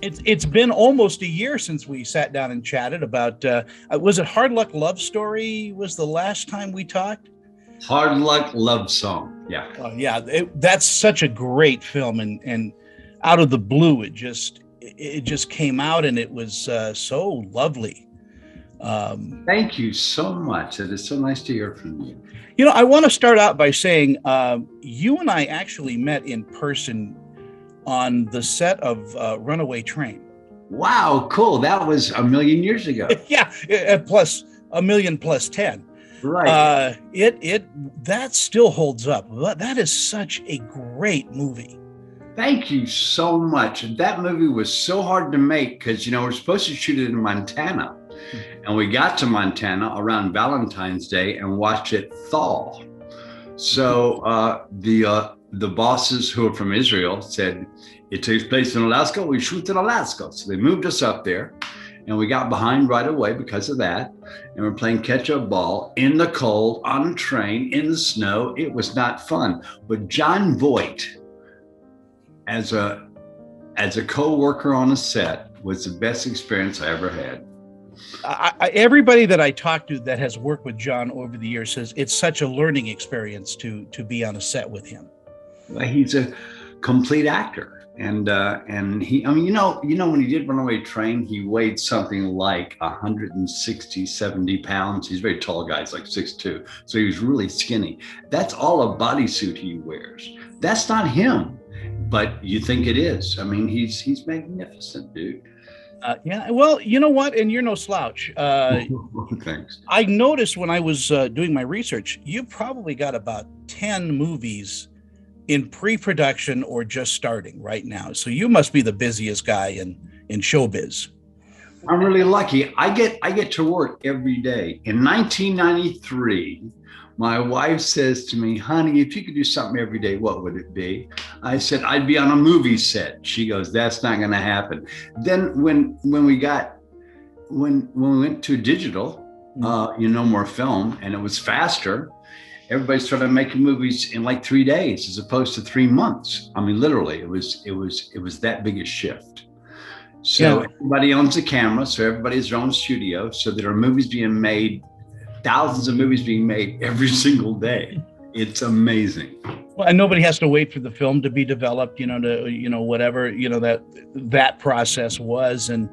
It's been almost a year since we sat down and chatted about, was it Hard Luck Love Story was the last time we talked? Hard Luck Love Song. Yeah. Yeah, that's such a great film, and out of the blue, it just came out, and it was so lovely. Thank you so much. It is so nice to hear from you. I want to start out by saying you and I actually met in person on the set of Runaway Train. Wow, cool. That was a million years ago. Yeah, plus a million plus 10. Right. That still holds up. That is such a great movie. Thank you so much. That movie was so hard to make because, we're supposed to shoot it in Montana. And we got to Montana around Valentine's Day and watched it thaw. So the bosses who are from Israel said, it takes place in Alaska, we shoot in Alaska. So they moved us up there. And we got behind right away because of that. And we're playing catch-up ball in the cold, on a train, in the snow. It was not fun. But John Voight, as a co-worker on a set, was the best experience I ever had. Everybody that I talked to that has worked with John over the years says it's such a learning experience to be on a set with him. Well, he's a complete actor. And he, when he did Runaway Train, he weighed something like 160, 70 pounds. He's a very tall guy. He's like 6'2". So he was really skinny. That's all a bodysuit he wears. That's not him, but you think it is. I mean, he's magnificent, dude. Yeah, well, you know what? And you're no slouch. Thanks. I noticed when I was doing my research, you probably got about 10 movies in pre-production or just starting right now. So you must be the busiest guy in showbiz. I'm really lucky. I get to work every day. In 1993, my wife says to me, honey, if you could do something every day, what would it be? I said, I'd be on a movie set. She goes, that's not going to happen. Then when we went to digital, more film, and it was faster, everybody started making movies in like 3 days as opposed to 3 months. I mean, literally, it was that big a shift. So Everybody owns a camera, so everybody has their own studio. So there are movies being made, thousands of movies being made every single day. It's amazing. Well, and nobody has to wait for the film to be developed, whatever, that process was. And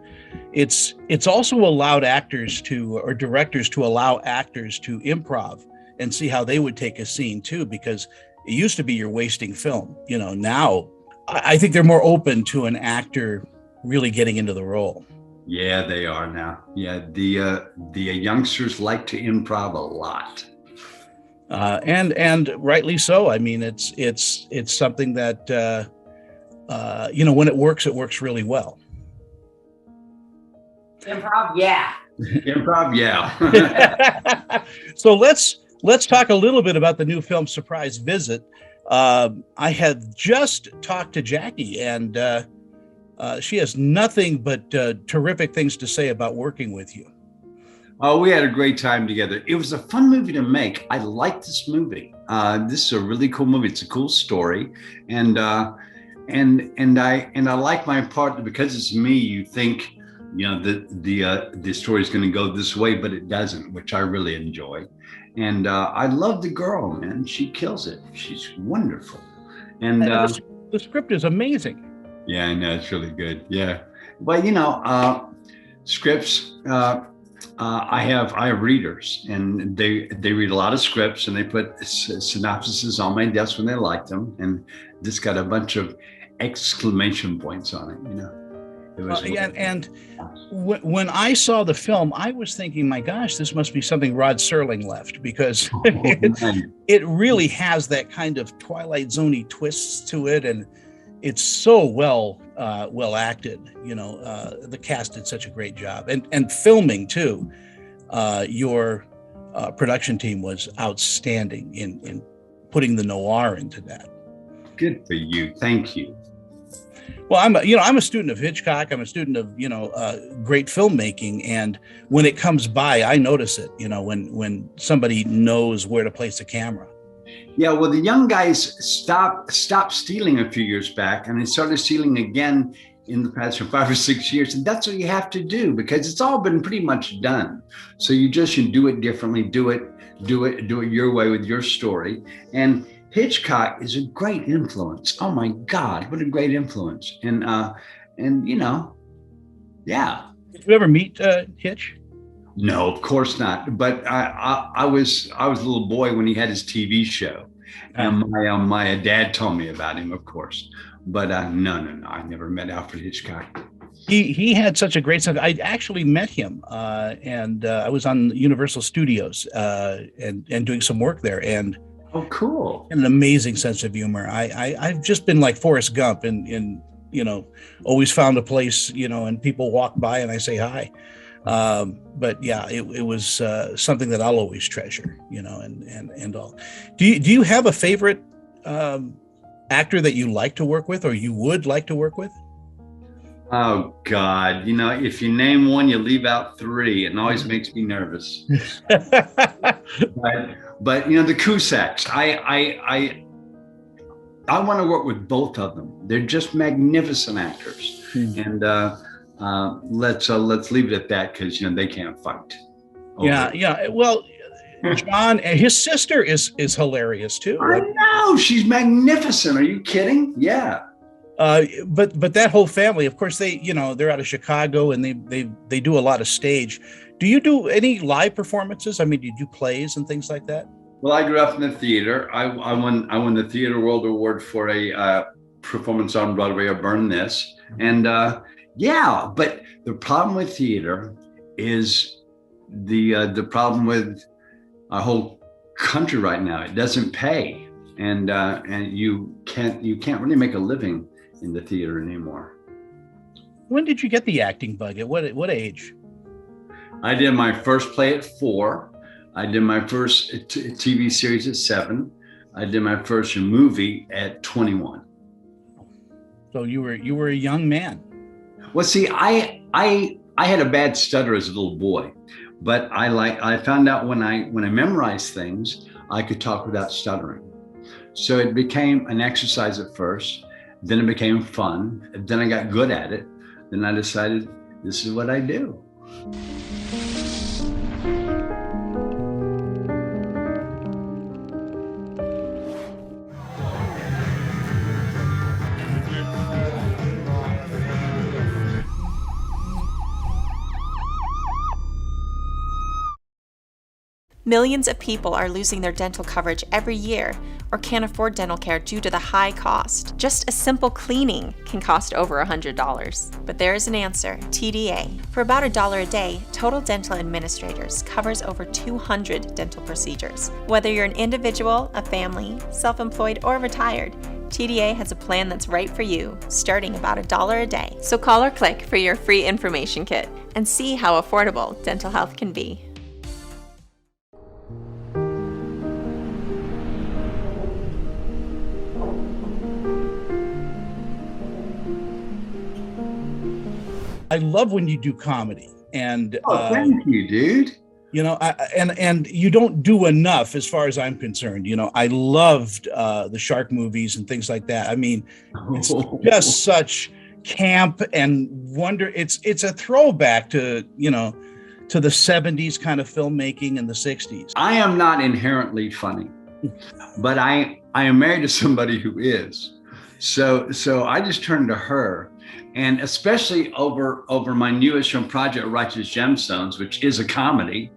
it's also allowed actors or directors to allow actors to improv and see how they would take a scene too, because it used to be you're wasting film. Now I think they're more open to an actor really getting into the role. Yeah, they are now. Yeah, the youngsters like to improv a lot, and rightly so. I mean, it's something that when it works really well. Improv, yeah. Improv, yeah. So let's talk a little bit about the new film Surprise Visit. I had just talked to Jackie, and she has nothing but terrific things to say about working with you. Oh, we had a great time together. It was a fun movie to make. I like this movie. This is a really cool movie. It's a cool story, and I like my part because it's me. You think the story is going to go this way, but it doesn't, which I really enjoy. And I love the girl, man. She kills it. She's wonderful. And the script is amazing. Yeah, I know, it's really good. Yeah, but scripts. I have readers, and they read a lot of scripts, and they put synopsises on my desk when they like them, and this got a bunch of exclamation points on it. It was and when I saw the film, I was thinking, my gosh, this must be something Rod Serling left, because it really has that kind of Twilight Zone-y twists to it, and it's so well acted. The cast did such a great job, and filming too. Your production team was outstanding in putting the noir into that. Good for you. Thank you. Well, I'm a student of Hitchcock. I'm a student of great filmmaking, and when it comes by, I notice it. When somebody knows where to place a camera. Yeah, well, the young guys stopped stealing a few years back, and they started stealing again in the past 5 or 6 years. And that's what you have to do, because it's all been pretty much done. So you just should do it differently, do it your way with your story. And Hitchcock is a great influence. Oh my God, what a great influence. And yeah. Did you ever meet Hitch? No, of course not. But I was a little boy when he had his TV show, and my dad told me about him, of course. But no, I never met Alfred Hitchcock. He had such a great sense. I actually met him, and I was on Universal Studios and doing some work there. And oh, cool! An amazing sense of humor. I've just been like Forrest Gump, in always found a place, and people walk by and I say hi. But yeah, it was something that I'll always treasure, and all. Do you have a favorite actor that you like to work with, or you would like to work with? Oh God, if you name one, you leave out three. It always makes me nervous. but the Cusacks, I want to work with both of them. They're just magnificent actors, and let's leave it at that, because they can't fight. Yeah. Well, John, his sister is hilarious too. I know, she's magnificent. Are you kidding? Yeah. But that whole family, of course, they're out of Chicago, and they do a lot of stage. Do you do any live performances? I mean, do you do plays and things like that? Well, I grew up in the theater. I won the Theater World Award for a performance on Broadway of Burn This. And yeah, but the problem with theater is the problem with our whole country right now. It doesn't pay, and you can't really make a living in the theater anymore. When did you get the acting bug? At what age? I did my first play at 4. I did my first TV series at 7. I did my first movie at 21. So you were a young man. Well, see, I had a bad stutter as a little boy, but I found out when I memorized things, I could talk without stuttering. So it became an exercise at first, then it became fun, then I got good at it, then I decided this is what I do. Millions of people are losing their dental coverage every year or can't afford dental care due to the high cost. Just a simple cleaning can cost over $100. But there is an answer, TDA. For about $1 a day, Total Dental Administrators covers over 200 dental procedures. Whether you're an individual, a family, self-employed, or retired, TDA has a plan that's right for you, starting about $1 a day. So call or click for your free information kit and see how affordable dental health can be. I love when you do comedy, and thank you, dude. And you don't do enough, as far as I'm concerned. I loved the shark movies and things like that. I mean, it's just such camp and wonder. It's a throwback to the 70s kind of filmmaking and the 60s. I am not inherently funny, but I am married to somebody who is. So I just turned to her. And especially over my newest project, Righteous Gemstones, which is a comedy,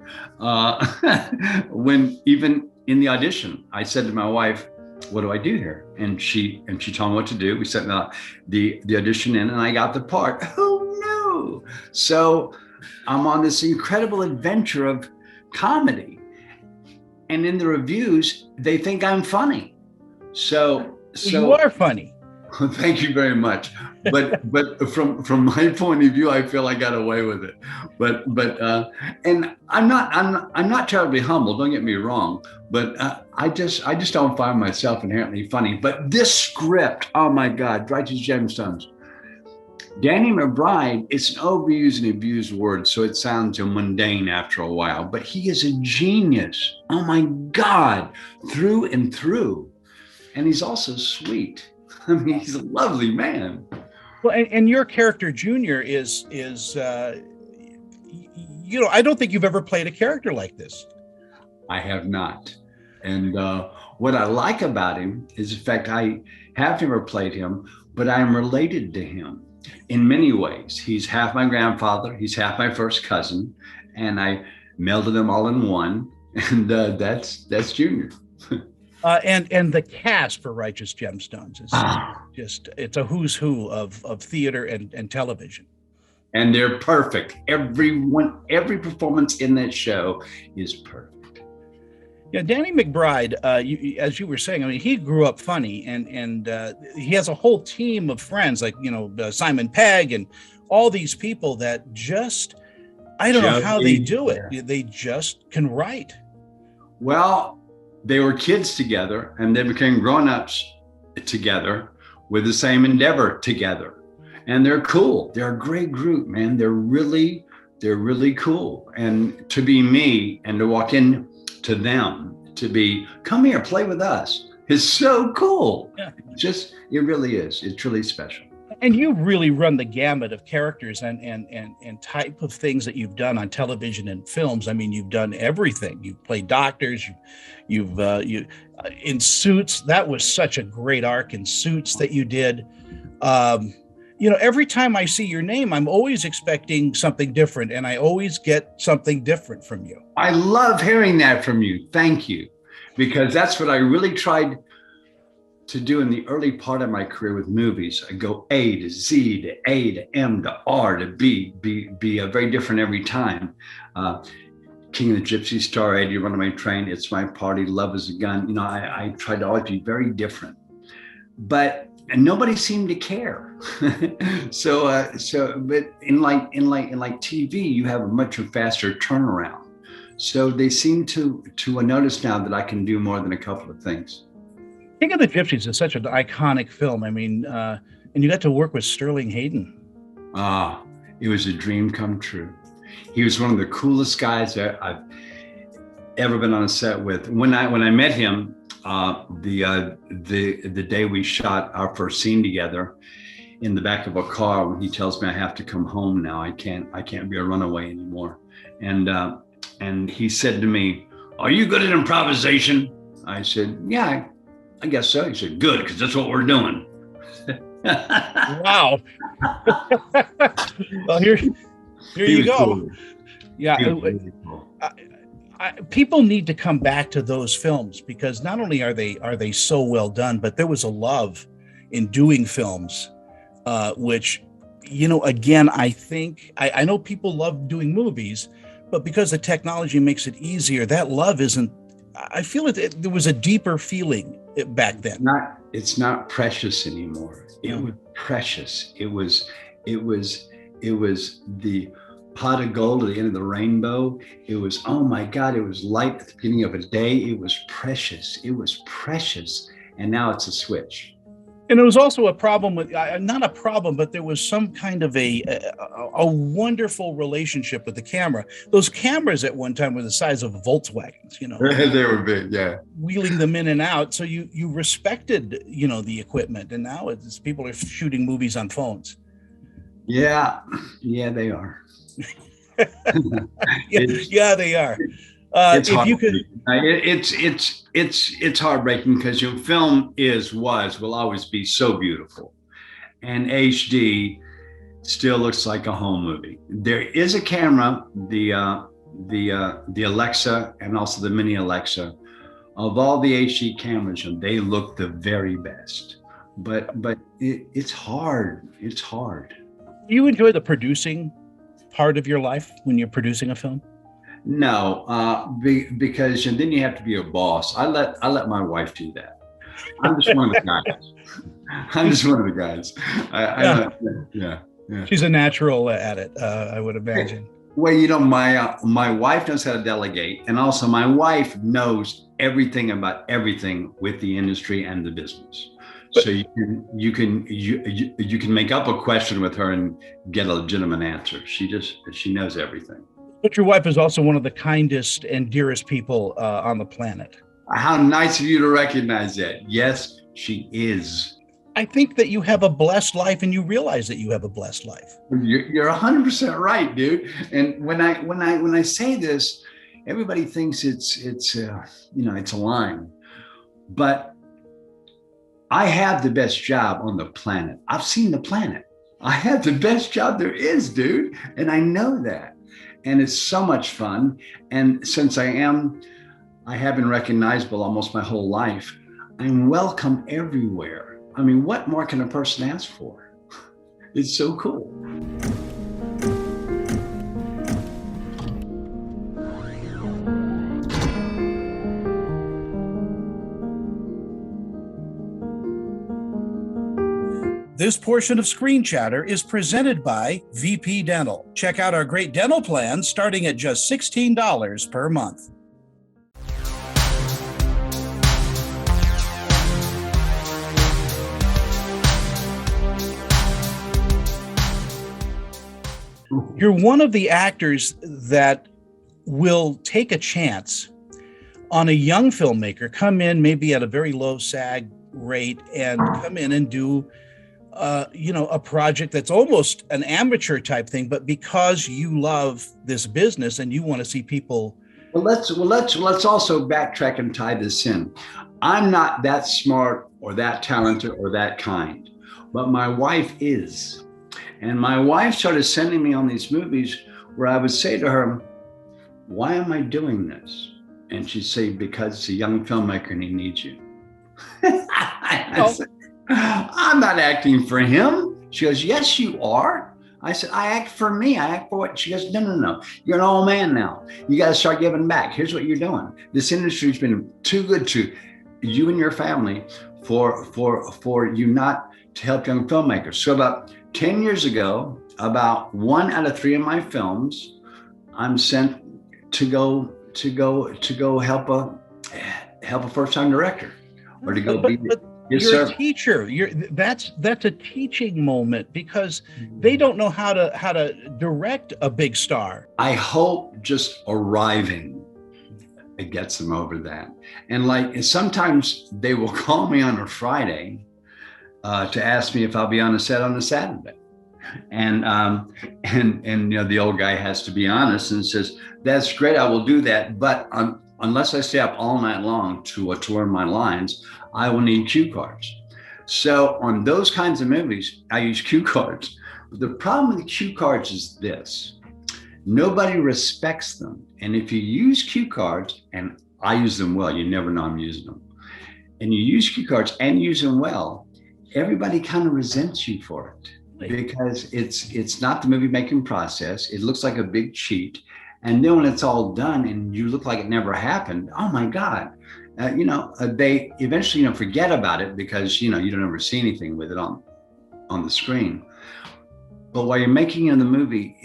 when even in the audition, I said to my wife, "What do I do here?" And she told me what to do. We sent the audition in, and I got the part. Oh no! So I'm on this incredible adventure of comedy, and in the reviews, they think I'm funny. So you are funny. Thank you very much. But from my point of view, I feel I got away with it. But and I'm not terribly humble. Don't get me wrong. But I just don't find myself inherently funny. But this script, oh my God, Righteous Gemstones. Danny McBride, it's an overused and abused word, so it sounds mundane after a while. But he is a genius. Oh my God, through and through. And he's also sweet. I mean, he's a lovely man. Well, and your character Junior is I don't think you've ever played a character like this. I have not. And what I like about him is the fact I have never played him, but I am related to him in many ways. He's half my grandfather, he's half my first cousin, and I melded them all in one. And that's Junior. And the cast for Righteous Gemstones is it's a who's who of theater and television. And they're perfect. Every performance in that show is perfect. Yeah, Danny McBride, as you were saying, I mean, he grew up funny, and he has a whole team of friends like Simon Pegg and all these people that just, I don't know how they do it. Yeah. They just can write. Well, they were kids together, and they became grown-ups together with the same endeavor together. And they're cool. They're a great group, man. They're really cool. And to be me and to walk in to them, to be, come here, play with us, is so cool. Yeah. It really is. It's really special. And you've really run the gamut of characters and type of things that you've done on television and films. I mean, you've done everything. You've played doctors. You've in Suits. That was such a great arc in Suits that you did. Every time I see your name, I'm always expecting something different, and I always get something different from you. I love hearing that from you. Thank you, because that's what I really tried to do in the early part of my career with movies. I go A to Z to A to M to R to B, be very different every time. King of the Gypsy Star, 80, Run Away Train, It's My Party, Love Is a Gun. I tried to always be very different, and nobody seemed to care. But in like TV, you have a much faster turnaround. So they seem to notice now that I can do more than a couple of things. King of the Gypsies is such an iconic film. I mean, and you got to work with Sterling Hayden. It was a dream come true. He was one of the coolest guys that I've ever been on a set with. When I met him, the day we shot our first scene together in the back of a car, when he tells me I have to come home now, I can't be a runaway anymore. And he said to me, "Are you good at improvisation?" I said, "Yeah, I guess so." He said, "Good, because that's what we're doing." Wow. Well, here you go. Cool. Yeah. Really cool. People need to come back to those films, because not only are they so well done, but there was a love in doing films, which, again, I think I know people love doing movies, but because the technology makes it easier, that love isn't. I feel there was a deeper feeling back then. It's not precious anymore. It was precious. It was the pot of gold at the end of the rainbow. It was, oh my God, it was light at the beginning of a day. It was precious. And now it's a switch. And there was also a problem with, not a problem, but there was some kind of a wonderful relationship with the camera. Those cameras at one time were the size of Volkswagens, They were big, yeah. Wheeling them in and out. So you respected, the equipment. And now people are shooting movies on phones. Yeah, they are. yeah, they are. It's it's heartbreaking, because your film will always be so beautiful, and HD still looks like a home movie. There is a camera, the Alexa, and also the mini Alexa. Of all the HD cameras, they look the very best. But it's hard. It's hard. Do you enjoy the producing part of your life when you're producing a film? No, because then you have to be a boss. I let my wife do that. I'm just one of the guys. Yeah. She's a natural at it, I would imagine. Well, my wife knows how to delegate, and also my wife knows everything about everything with the industry and the business. So you can make up a question with her and get a legitimate answer. She knows everything. But your wife is also one of the kindest and dearest people on the planet. How nice of you to recognize that. Yes, she is. I think that you have a blessed life, and you realize that you have a blessed life. You're 100% right, dude. And when I say this, everybody thinks it's a line, but I have the best job on the planet. I've seen the planet. I have the best job there is, dude, and I know that. And it's so much fun. And since I have been recognizable almost my whole life, I'm welcome everywhere. I mean, what more can a person ask for? It's so cool. This portion of Screen Chatter is presented by VP Dental. Check out our great dental plans starting at just $16 per month. You're one of the actors that will take a chance on a young filmmaker, come in maybe at a very low SAG rate and come in and do a project that's almost an amateur type thing, but because you love this business and you want to see people. Well, let's also backtrack and tie this in. I'm not that smart or that talented or that kind, but my wife is. And my wife started sending me on these movies where I would say to her, why am I doing this? And she'd say, because it's a young filmmaker and he needs you. I said, I'm not acting for him. She goes, yes, you are. I said, I act for me. I act for what? She goes, no. You're an old man now. You got to start giving back. Here's what you're doing. This industry's been too good to you and your family for you not to help young filmmakers. So about 10 years ago, about 1 out of 3 of my films, I'm sent to go help a first-time director, or to go be. You're a teacher. That's a teaching moment, because they don't know how to direct a big star. I hope just arriving, it gets them over that. And sometimes they will call me on a Friday to ask me if I'll be on a set on a Saturday. And the old guy has to be honest and says, that's great, I will do that. But unless I stay up all night long to learn my lines, I will need cue cards. So on those kinds of movies, I use cue cards. But the problem with cue cards is this: nobody respects them. And if you use cue cards, and I use them well, you never know I'm using them, and you use cue cards and use them well, everybody kind of resents you for it, because it's not the movie making process. It looks like a big cheat. And then when it's all done and you look like it never happened, oh my God, they eventually, forget about it, because, you don't ever see anything with it on the screen. But while you're making the movie,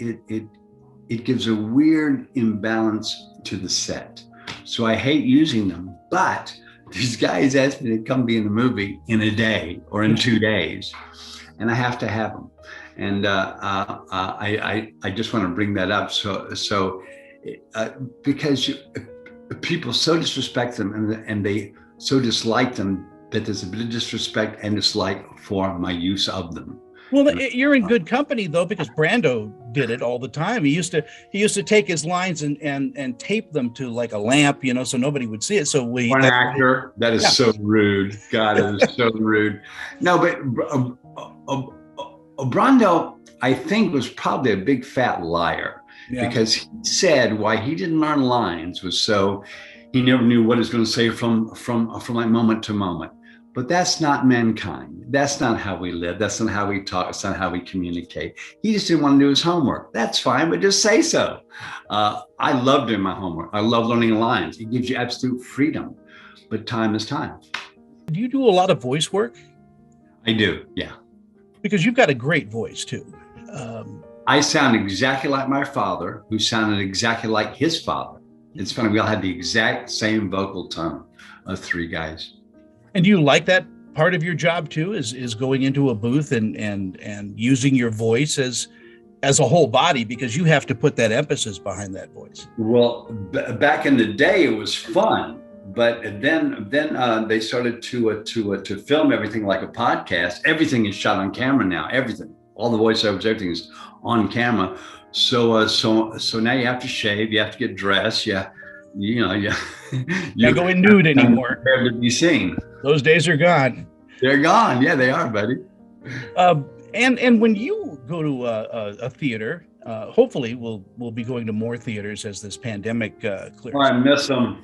it gives a weird imbalance to the set. So I hate using them, but these guys asked me to come be in the movie in a day or in 2 days, and I have to have them. And I just want to bring that up. So because people so disrespect them, and they so dislike them, that there's a bit of disrespect and dislike for my use of them. Well, you're in good company though, because Brando did it all the time. He used to take his lines and tape them to like a lamp, so nobody would see it. So one actor, that is so rude. God, it is so rude. No, but Brando, I think, was probably a big fat liar, because he said why he didn't learn lines was so he never knew what he was going to say from like moment to moment. But that's not mankind. That's not how we live. That's not how we talk. It's not how we communicate. He just didn't want to do his homework. That's fine, but just say so. I love doing my homework. I love learning lines. It gives you absolute freedom, but time is time. Do you do a lot of voice work? I do, yeah. Because you've got a great voice too. I sound exactly like my father, who sounded exactly like his father. It's funny, we all had the exact same vocal tone of 3 guys. And do you like that part of your job too, is going into a booth and using your voice as a whole body, because you have to put that emphasis behind that voice? Well, back in the day, it was fun. But then they started to film everything like a podcast. Everything is shot on camera now. Everything, all the voiceovers, everything is on camera. So now you have to shave. You have to get dressed. You Can't go in nude anymore. Prepared to be seen. Those days are gone. They're gone. Yeah, they are, buddy. And when you go to a theater, hopefully we'll be going to more theaters as this pandemic clears. Oh, I miss them.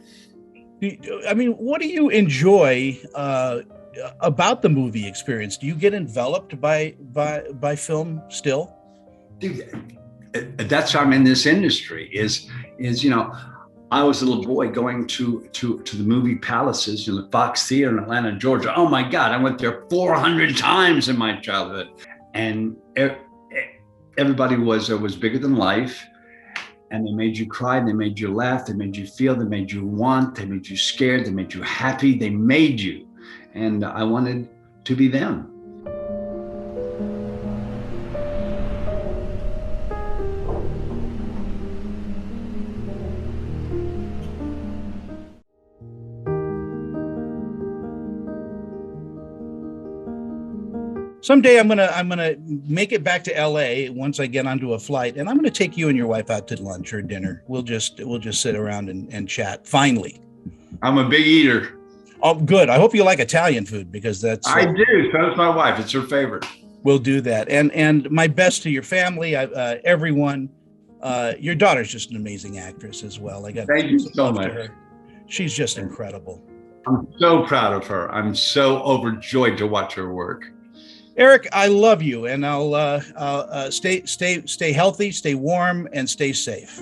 I mean, what do you enjoy about the movie experience? Do you get enveloped by film still? Dude, that's why I'm in this industry. Is I was a little boy going to the movie palaces, the Fox Theater in Atlanta, Georgia. Oh my God, I went there 400 times in my childhood, and everybody was bigger than life. And they made you cry, they made you laugh, they made you feel, they made you want, they made you scared, they made you happy, they made you. And I wanted to be them. Someday I'm gonna make it back to LA once I get onto a flight, and I'm gonna take you and your wife out to lunch or dinner. We'll just sit around and chat. Finally, I'm a big eater. Oh, good. I hope you like Italian food, because that's I do. So does my wife. It's her favorite. We'll do that. And my best to your family, everyone. Your daughter's just an amazing actress as well. Thank you so much. She's just incredible. I'm so proud of her. I'm so overjoyed to watch her work. Eric, I love you, and I'll stay healthy, stay warm, and stay safe.